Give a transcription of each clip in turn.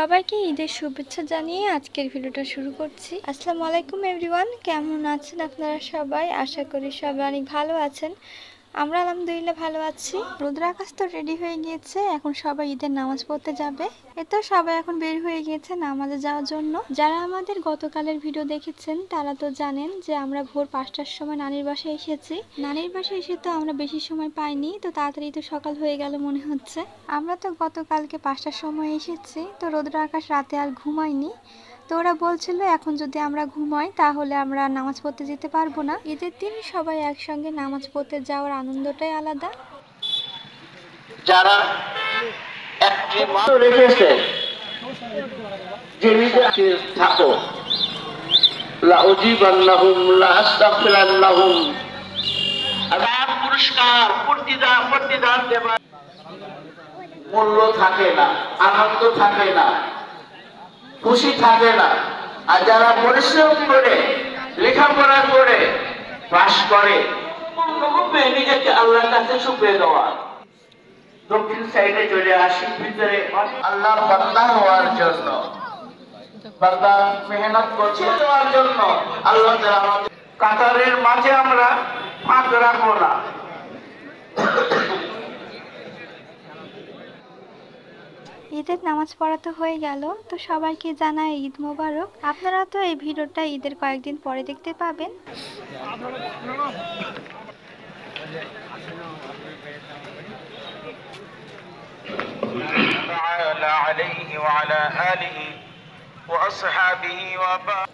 সবাইকে ঈদের শুভেচ্ছা জানিয়ে আজকের ভিডিওটা শুরু করছি। আসসালামু আলাইকুম এভরিওয়ান, কেমন আছেন আপনারা সবাই? আশা করি সবাই অনেক ভালো আছেন। আমরা আলহামদুলিল্লাহ ভালো আছি। রুদ্র আকাশ তো রেডি হয়ে গিয়েছে, এখন সবাই ঈদের নামাজ পড়তে যাবে। এতো সবাই এখন বের হয়ে গিয়েছে নামাজে যাওয়ার জন্য। যারা আমাদের গতকালের ভিডিও দেখেছেন তারা তো জানেন যে আমরা ভোর 5টার সময় নানির বাসায় এসেছি। নানির বাসায় এসে তো আমরা বেশি সময় পাইনি, তো তাড়াতাড়ি তো সকাল হয়ে গেল মনে হচ্ছে। আমরা তো গতকালকে 5টার সময় এসেছি, তো রুদ্র আকাশ রাতে আর ঘুমায়নি। তো ওরা বলছিল এখন যদি আমরা ঘুমাই তাহলে আমরা নামাজ পড়তে যেতে পারবো না। ঈদের দিন সবাই একসঙ্গে নামাজ পড়তে যাওয়ার আনন্দটাই আলাদা। যারা একটি মাস রেখেছে যে থাকো লা উজিবান্নাহুম লা আস্তাগফিরান্নাহুম, আর পুরস্কার প্রতিদান দেবার মূল্য থাকে না, আনন্দ থাকে না, খুশি থাকে না। আর যারা পরিশ্রম করে লেখাপড়া করে পাস করে নিজেকে আল্লাহর কাছে সুপে দেওয়া। দক্ষিণ সাইডে চলে আসি ভিতরে আল্লাহর বান্দা হওয়ার জন্য, বান্দা মেহনত করছে দেওয়ার জন্য। আল্লাহ তাআলা আমাদের কাতারের মাঝে আমরা ফাঁক রাখবো না। ঈদের নামাজ পড়া তো হয়ে গেল, তো সবাইকে জানাই ঈদ মোবারক। আপনারা তো এই ভিডিওটা ঈদের কয়েকদিন পরে দেখতে পাবেন। عليه وعلى آله وأصحابه وبارك.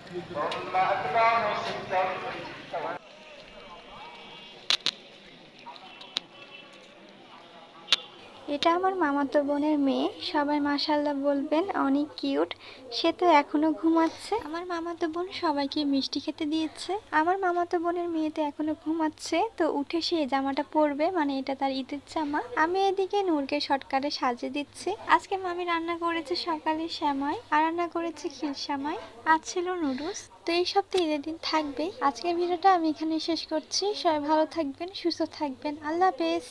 এটা আমার মামাতো বোনের মেয়ে, সবাই মাশাআল্লাহ বলবেন, অনেক কিউট। সে তো এখনো ঘুমাচ্ছে। আমার মামাতো বোন সবাইকে মিষ্টি খেতে দিয়েছে। আমার মামাতো বোনের মেয়ে তো এখনো ঘুমাচ্ছে, তো উঠে সে জামাটা পরবে, মানে এটা তার ঈদের জামা। আমি এদিকে নূরকে শর্টকাটে সাজিয়ে দিচ্ছি। আজকে মামি রান্না করেছে সকালে সেমাই, আর রান্না করেছে খির সেমাই, আর ছিল নুডলস। তো এই সপ্তাহে ঈদের দিন থাকবে। আজকের ভিডিওটা আমি এখানে শেষ করছি। সবাই ভালো থাকবেন, সুস্থ থাকবেন, আল্লাহ হাফেজ।